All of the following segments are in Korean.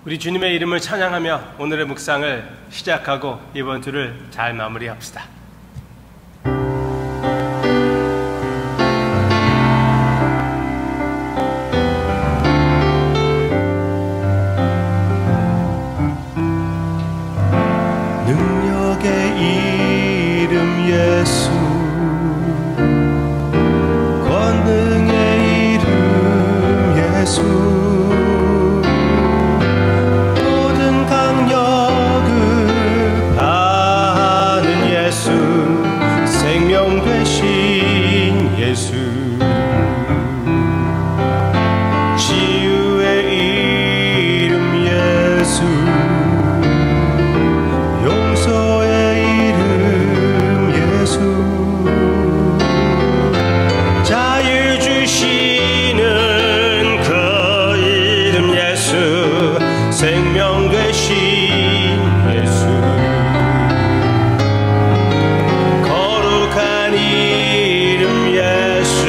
우리 주님의 이름을 찬양하며 오늘의 묵상을 시작하고 이번 주를 잘 마무리합시다. 능력의 이름 예수, 권능의 이름 예수, 생명 되신 예수, 치유의 이름 예수, 용서의 이름 예수, 자유 주시는 그 이름 예수, 생명 되신 예수, 이름 예수,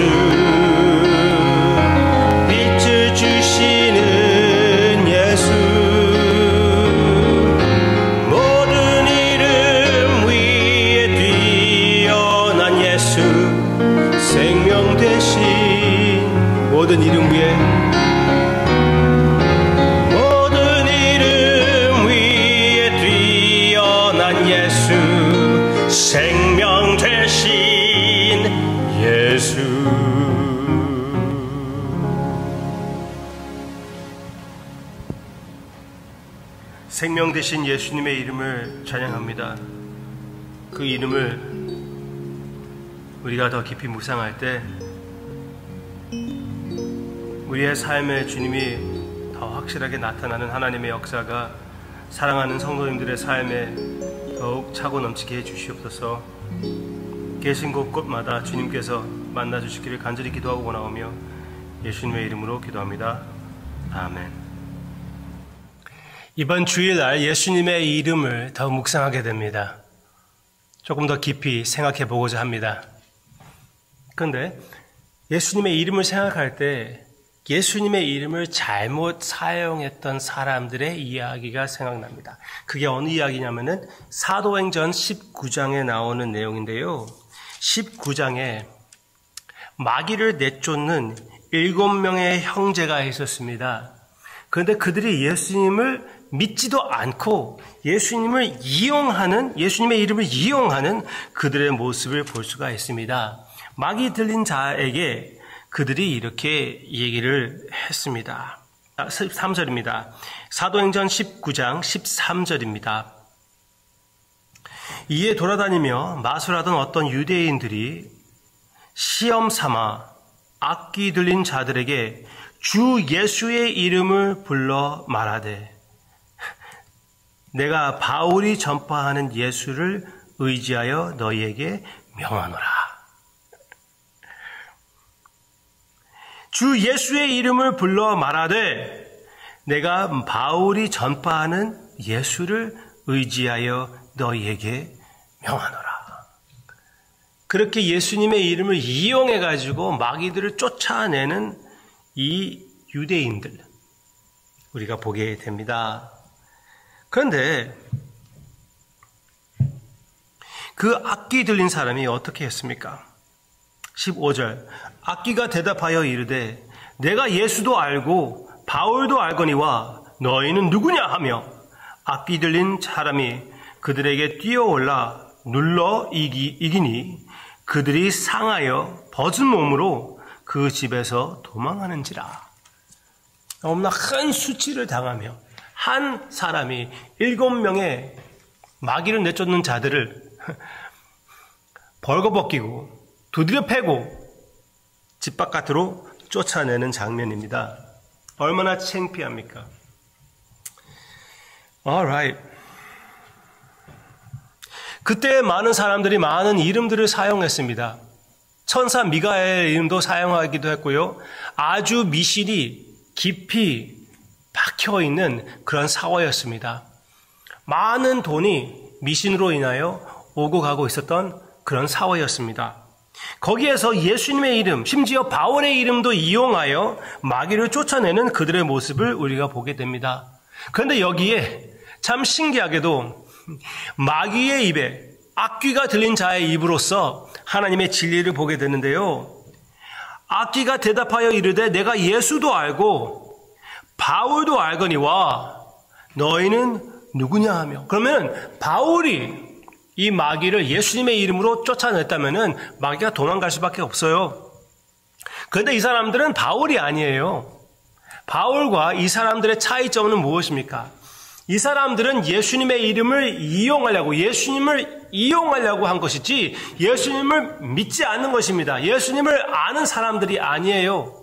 빛을 주시는 예수, 모든 이름 위에 뛰어난 예수, 생명 되신 모든 이름 위에, 모든 이름 위에 뛰어난 예수, 생명 되신 예수. 생명 되신 예수님의 이름을 찬양합니다. 그 이름을 우리가 더 깊이 묵상할 때 우리의 삶에 주님이 더 확실하게 나타나는 하나님의 역사가 사랑하는 성도님들의 삶에 더욱 차고 넘치게 해주시옵소서. 계신 곳곳마다 주님께서 만나주시기를 간절히 기도하고 원하오며 예수님의 이름으로 기도합니다. 아멘. 이번 주일날 예수님의 이름을 더 묵상하게 됩니다. 조금 더 깊이 생각해 보고자 합니다. 그런데 예수님의 이름을 생각할 때 예수님의 이름을 잘못 사용했던 사람들의 이야기가 생각납니다. 그게 어느 이야기냐면은 사도행전 19장에 나오는 내용인데요. 19장에 마귀를 내쫓는 7명의 형제가 있었습니다. 그런데 그들이 예수님을 믿지도 않고 예수님의 이름을 이용하는 그들의 모습을 볼 수가 있습니다. 마귀 들린 자에게 그들이 이렇게 얘기를 했습니다. 13절입니다. 사도행전 19장 13절입니다. 이에 돌아다니며 마술하던 어떤 유대인들이 시험 삼아 악기 들린 자들에게 주 예수의 이름을 불러 말하되 내가 바울이 전파하는 예수를 의지하여 너희에게 명하노라. 주 예수의 이름을 불러 말하되 내가 바울이 전파하는 예수를 의지하여 너희에게 명하노라. 그렇게 예수님의 이름을 이용해가지고 마귀들을 쫓아내는 이 유대인들 우리가 보게 됩니다. 그런데 그 악기 들린 사람이 어떻게 했습니까? 15절 악기가 대답하여 이르되 내가 예수도 알고 바울도 알거니와 너희는 누구냐 하며 악기 들린 사람이 그들에게 뛰어올라 눌러 이기니 그들이 상하여 벗은 몸으로 그 집에서 도망하는지라. 너무나 큰 수치를 당하며 한 사람이 7명의 마귀를 내쫓는 자들을 벌거벗기고 두드려 패고 집 바깥으로 쫓아내는 장면입니다. 얼마나 창피합니까? Alright. 그때 많은 사람들이 많은 이름들을 사용했습니다. 천사 미가엘의 이름도 사용하기도 했고요. 아주 미실이 깊이 박혀있는 그런 사회였습니다. 많은 돈이 미신으로 인하여 오고 가고 있었던 그런 사회였습니다. 거기에서 예수님의 이름, 심지어 바울의 이름도 이용하여 마귀를 쫓아내는 그들의 모습을 우리가 보게 됩니다. 그런데 여기에 참 신기하게도 마귀의 입에 악귀가 들린 자의 입으로서 하나님의 진리를 보게 되는데요. 악귀가 대답하여 이르되 내가 예수도 알고 바울도 알거니와 너희는 누구냐 하며, 그러면 바울이 이 마귀를 예수님의 이름으로 쫓아냈다면은 마귀가 도망갈 수밖에 없어요. 그런데 이 사람들은 바울이 아니에요. 바울과 이 사람들의 차이점은 무엇입니까? 이 사람들은 예수님의 이름을 예수님을 이용하려고 한 것이지 예수님을 믿지 않는 것입니다. 예수님을 아는 사람들이 아니에요.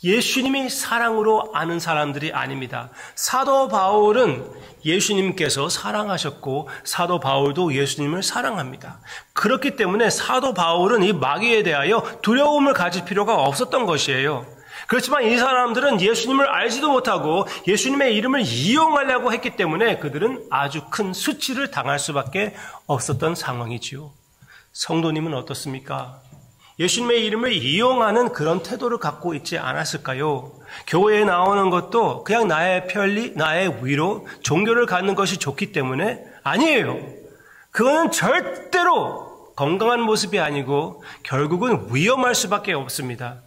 예수님이 사랑으로 아는 사람들이 아닙니다. 사도 바울은 예수님께서 사랑하셨고 사도 바울도 예수님을 사랑합니다. 그렇기 때문에 사도 바울은 이 마귀에 대하여 두려움을 가질 필요가 없었던 것이에요. 그렇지만 이 사람들은 예수님을 알지도 못하고 예수님의 이름을 이용하려고 했기 때문에 그들은 아주 큰 수치를 당할 수밖에 없었던 상황이지요. 성도님은 어떻습니까? 예수님의 이름을 이용하는 그런 태도를 갖고 있지 않았을까요? 교회에 나오는 것도 그냥 나의 편리, 나의 위로, 종교를 갖는 것이 좋기 때문에 아니에요. 그거는 절대로 건강한 모습이 아니고 결국은 위험할 수밖에 없습니다.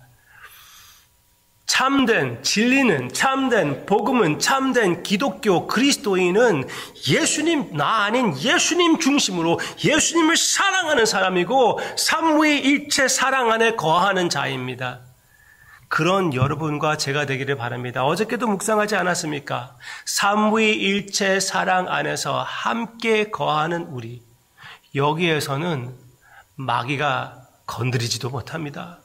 참된 진리는, 참된 복음은, 참된 기독교 그리스도인은 예수님, 나 아닌 예수님 중심으로 예수님을 사랑하는 사람이고 삼위일체 사랑 안에 거하는 자입니다. 그런 여러분과 제가 되기를 바랍니다. 어저께도 묵상하지 않았습니까? 삼위일체 사랑 안에서 함께 거하는 우리, 여기에서는 마귀가 건드리지도 못합니다.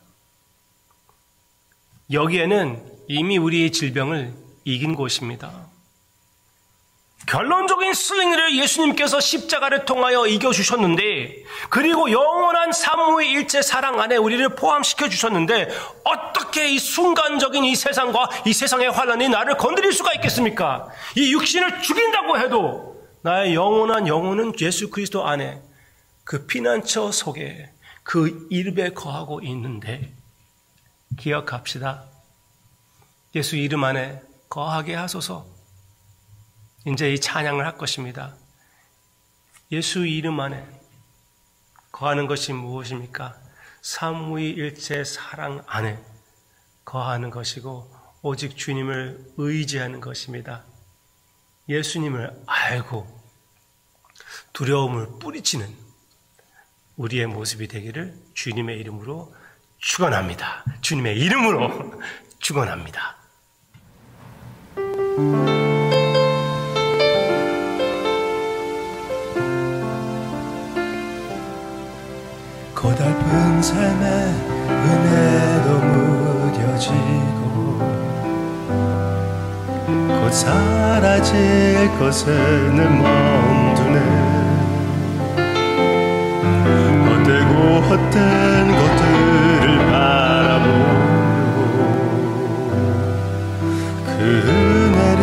여기에는 이미 우리의 질병을 이긴 곳입니다. 결론적인 승리를 예수님께서 십자가를 통하여 이겨주셨는데, 그리고 영원한 삼위일체 사랑 안에 우리를 포함시켜 주셨는데, 어떻게 이 순간적인 이 세상과 이 세상의 환난이 나를 건드릴 수가 있겠습니까? 이 육신을 죽인다고 해도 나의 영원한 영혼은 예수 그리스도 안에 그 피난처 속에 그 이름에 거하고 있는데, 기억합시다. 예수 이름 안에 거하게 하소서. 이제 이 찬양을 할 것입니다. 예수 이름 안에 거하는 것이 무엇입니까? 삼위일체 사랑 안에 거하는 것이고 오직 주님을 의지하는 것입니다. 예수님을 알고 두려움을 뿌리치는 우리의 모습이 되기를 주님의 이름으로 축원합니다. 주님의 이름으로 축원합니다. 고달픈 삶에 은혜도 무뎌지고 곧 사라질 것을 늘 멈두는 헛되고 헛된 것들을 바라보며 그 은혜를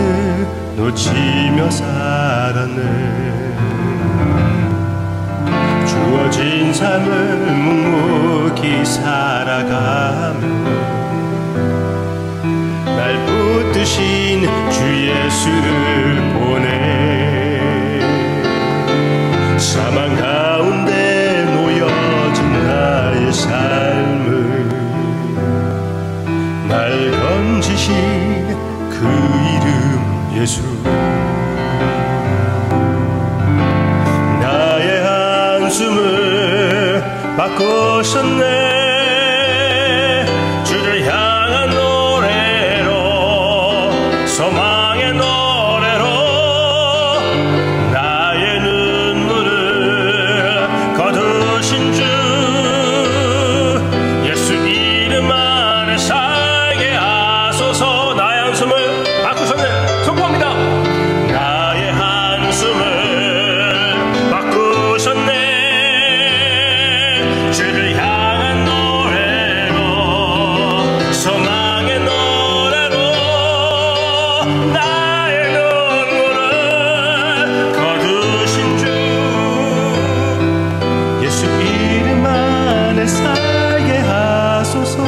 놓치며 살았네. 주어진 삶을 묵묵히 살아가며 날 붙드신 주 예수를 보내. 사망 가운데 놓여진 나의 삶을 날 건지신 그 이름 예수. 나의 한숨을 바꾸셨네. 주를 향한 노래로, 소망의 노래로 나의 눈물을 거두신 주 예수 이름 안에 살게 하소서. 나의 한숨을 바꾸셨네. 선포합니다. 나의 한숨을 바꾸셨네. 주를 향한 노래로, 소망의 노래로 나의 눈물을 거두신 주 예수 이름 안에 살게 하소서.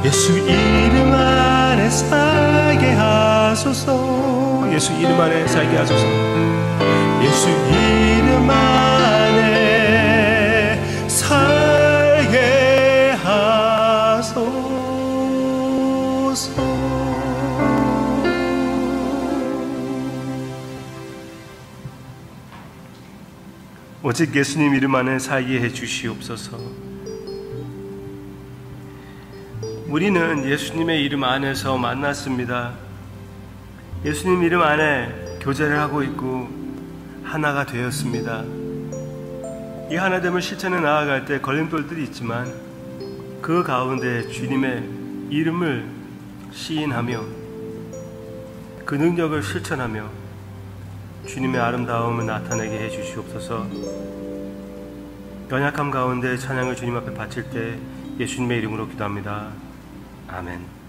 예수 이름 안에 살게 하소서. 예수 이름 안에 살게 하소서. 예수 이름 안에 살게 하소서. 오직 예수님 이름 안에 살게 해 주시옵소서. 우리는 예수님의 이름 안에서 만났습니다. 예수님 이름 안에 교제를 하고 있고 하나가 되었습니다. 이 하나됨을 실천해 나아갈 때 걸림돌들이 있지만 그 가운데 주님의 이름을 시인하며 그 능력을 실천하며 주님의 아름다움을 나타내게 해 주시옵소서. 연약함 가운데 찬양을 주님 앞에 바칠 때 예수님의 이름으로 기도합니다. 아멘.